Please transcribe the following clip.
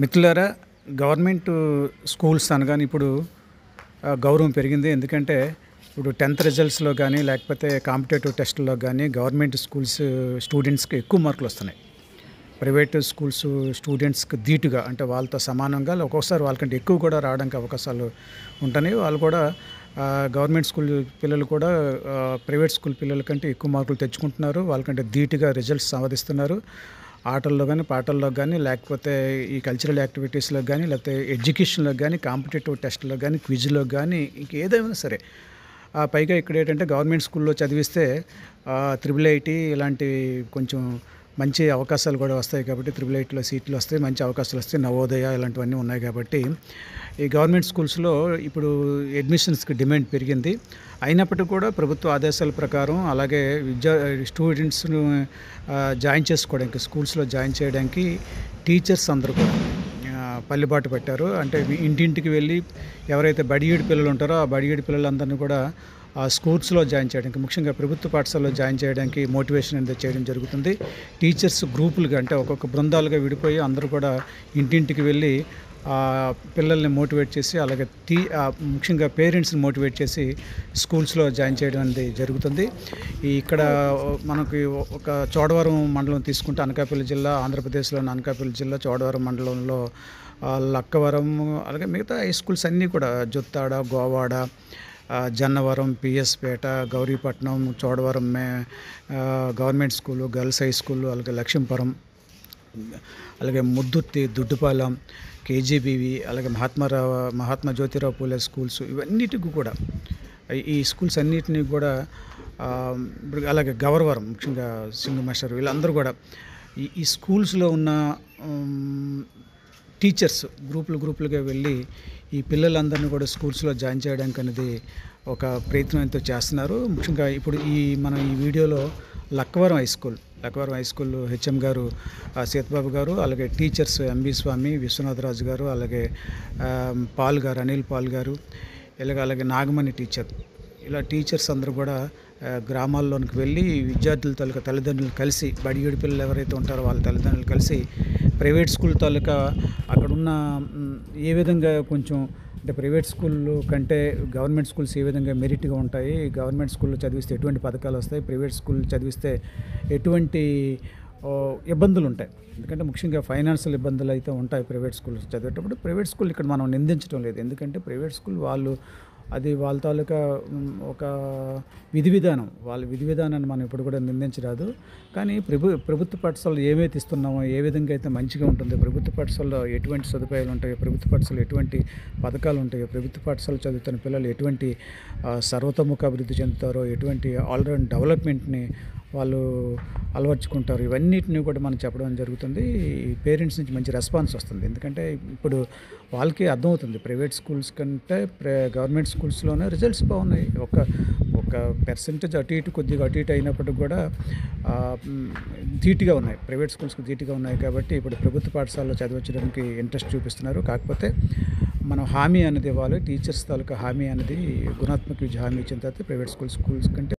మిత్రులారా, government schools అనగానే ఇప్పుడు గౌరవం పెరిగింది. ఎందుకంటే ఇప్పుడు 10th రిజల్ట్స్‌లో గానీ, లేకపోతే కాంపిటేటివ్ టెస్ట్‌ల్లో గానీ గవర్నమెంట్ స్కూల్స్ స్టూడెంట్స్‌కి ఎక్కువ మార్కులు వస్తున్నాయి. ప్రైవేట్ స్కూల్స్ స్టూడెంట్స్‌కి ధీటుగా, అంటే వాళ్ళతో సమానంగా, ఒక్కొక్కసారి వాళ్ళకంటే ఎక్కువ కూడా రావడానికి అవకాశాలు ఉంటున్నాయి. వాళ్ళు కూడా గవర్నమెంట్ స్కూల్ పిల్లలు కూడా ప్రైవేట్ స్కూల్ పిల్లల కంటే ఎక్కువ మార్కులు తెచ్చుకుంటున్నారు. వాళ్ళకంటే ధీటుగా రిజల్ట్స్ సాధిస్తున్నారు. ఆటల్లో గానీ, పాటల్లో గానీ, లేకపోతే ఈ కల్చరల్ యాక్టివిటీస్‌లో గానీ, లేకపోతే ఎడ్యుకేషన్‌లో గానీ, కాంపిటేటివ్ టెస్ట్‌లో గానీ, క్విజ్‌లో గానీ, ఇంకేదైనా సరే. పైగా ఇక్కడేంటంటే గవర్నమెంట్ స్కూల్‌లో చదివిస్తే త్రిబుల్ ఐటీ ఇలాంటి కొంచెం మంచి అవకాశాలు కూడా వస్తాయి కాబట్టి, త్రిబుల్ ఐటీలో సీట్లు వస్తాయి, మంచి అవకాశాలు వస్తాయి. నవోదయ ఇలాంటివన్నీ ఉన్నాయి కాబట్టి, ఈ గవర్నమెంట్ స్కూల్స్‌లో ఇప్పుడు అడ్మిషన్స్‌కి డిమాండ్ పెరిగింది. అయినప్పటికీ కూడా ప్రభుత్వ ఆదేశాల ప్రకారం, అలాగే స్టూడెంట్స్‌ను జాయిన్ చేసుకోవడానికి, స్కూల్స్‌లో జాయిన్ చేయడానికి టీచర్స్ అందరూ కూడా పల్లిబాటు పెట్టారు. అంటే ఇంటింటికి వెళ్ళి ఎవరైతే బడిఈడి పిల్లలు ఉంటారో ఆ బడిఈడి పిల్లలందరినీ కూడా ఆ స్కూల్స్‌లో జాయిన్ చేయడానికి, ముఖ్యంగా ప్రభుత్వ పాఠశాలలో జాయిన్ చేయడానికి మోటివేషన్ అనేది చేయడం జరుగుతుంది. టీచర్స్ గ్రూపులుగా, అంటే ఒక్కొక్క బృందాలుగా విడిపోయి అందరూ కూడా ఇంటింటికి వెళ్ళి పిల్లల్ని మోటివేట్ చేసి, అలాగే ముఖ్యంగా పేరెంట్స్ని మోటివేట్ చేసి స్కూల్స్‌లో జాయిన్ చేయడం అనేది జరుగుతుంది. ఇక్కడ మనకి ఒక చోడవరం మండలం తీసుకుంటే, అనకాపల్లి జిల్లా, ఆంధ్రప్రదేశ్‌లోని అనకాపల్లి జిల్లా చోడవరం మండలంలో లక్కవరం, అలాగే మిగతా హై స్కూల్స్ అన్నీ కూడా Jothada, Govada, Jannavaram, PS Peta, Gowripatnam, Chodavaram government school, girls high school, అలాగే లక్ష్మీపురం, అలాగే ముద్దుర్తి, దుడ్డుపాలెం, కేజీబీవి, అలాగే మహాత్మా జ్యోతిరావు పూలే స్కూల్స్, ఇవన్నిటికి కూడా ఈ స్కూల్స్ అన్నిటినీ కూడా అలాగే గవర్వరం, ముఖ్యంగా సింగు మాస్టర్, వీళ్ళందరూ కూడా ఈ స్కూల్స్లో ఉన్న టీచర్స్ గ్రూపులుగా వెళ్ళి ఈ పిల్లలందరినీ కూడా స్కూల్స్‌లో జాయిన్ చేయడానికి అనేది ఒక ప్రయత్నం ఎంతో చేస్తున్నారు. ముఖ్యంగా ఇప్పుడు మనం ఈ వీడియోలో లక్కవరం హై స్కూల్ హెచ్ఎం గారు సీతబాబు గారు, అలాగే టీచర్స్ ఎంబి స్వామి, విశ్వనాథరాజు గారు, అలాగే పాల్ గారు, అనిల్ పాల్ గారు, అలాగే నాగమణి టీచర్, ఇలా టీచర్స్ అందరూ కూడా గ్రామాల్లోనికి వెళ్ళి విద్యార్థుల తాలూకా తల్లిదండ్రులు కలిసి, బడిఈడి పిల్లలు ఎవరైతే ఉంటారో వాళ్ళ తల్లిదండ్రులు కలిసి ప్రైవేట్ స్కూల్ తాలూకా అక్కడున్న ఏ విధంగా కొంచెం, అంటే ప్రైవేట్ స్కూళ్ళు కంటే గవర్నమెంట్ స్కూల్స్ ఏ విధంగా మెరిట్గా ఉంటాయి, గవర్నమెంట్ స్కూల్లో చదివిస్తే ఎటువంటి పథకాలు వస్తాయి, ప్రైవేట్ స్కూల్ చదివిస్తే ఎటువంటి ఇబ్బందులు ఉంటాయి. ఎందుకంటే ముఖ్యంగా ఫైనాన్షియల్ ఇబ్బందులు అయితే ఉంటాయి ప్రైవేట్ స్కూల్స్ చదివేటప్పుడు. ప్రైవేట్ స్కూల్ ఇక్కడ మనం నిందించడం లేదు, ఎందుకంటే ప్రైవేట్ స్కూల్ అది వాళ్ళ తాలూకా ఒక వాళ్ళ విధి విధానాన్ని మనం ఇప్పుడు కూడా నిందించరాదు. కానీ ప్రభుత్వ పాఠశాలలో ఏమైతే ఇస్తున్నామో, ఏ విధంగా అయితే మంచిగా ఉంటుందో, ప్రభుత్వ పాఠశాలలో ఎటువంటి సదుపాయాలు ఉంటాయో, ప్రభుత్వ పాఠశాలలో ఎటువంటి పథకాలు ఉంటాయో, ప్రభుత్వ పాఠశాల చదువుతున్న పిల్లలు ఎటువంటి సర్వతోముఖ అభివృద్ధి చెందుతారో, ఎటువంటి ఆల్రౌండ్ డెవలప్మెంట్ని వాళ్ళు అలవర్చుకుంటారు, ఇవన్నిటిని కూడా మనం చెప్పడం జరుగుతుంది. పేరెంట్స్ నుంచి మంచి రెస్పాన్స్ వస్తుంది. ఎందుకంటే ఇప్పుడు వాళ్ళకి అర్థమవుతుంది, ప్రైవేట్ స్కూల్స్ కంటే గవర్నమెంట్ స్కూల్స్లోనే రిజల్ట్స్ బాగున్నాయి. ఒక పర్సెంటేజ్ కొద్దిగా అటు ఇటు అయినప్పటికి కూడా ధీటుగా ఉన్నాయి, ప్రైవేట్ స్కూల్స్కి ధీటుగా ఉన్నాయి. కాబట్టి ఇప్పుడు ప్రభుత్వ పాఠశాలలో చదివించడానికి ఇంట్రెస్ట్ చూపిస్తున్నారు. కాకపోతే మనం హామీ అనేది ఇవ్వాలి, టీచర్స్ తాలూకా హామీ అనేది, గుణాత్మక విద్య హామీ ఇచ్చిన తర్వాత ప్రైవేట్ స్కూల్స్ కంటే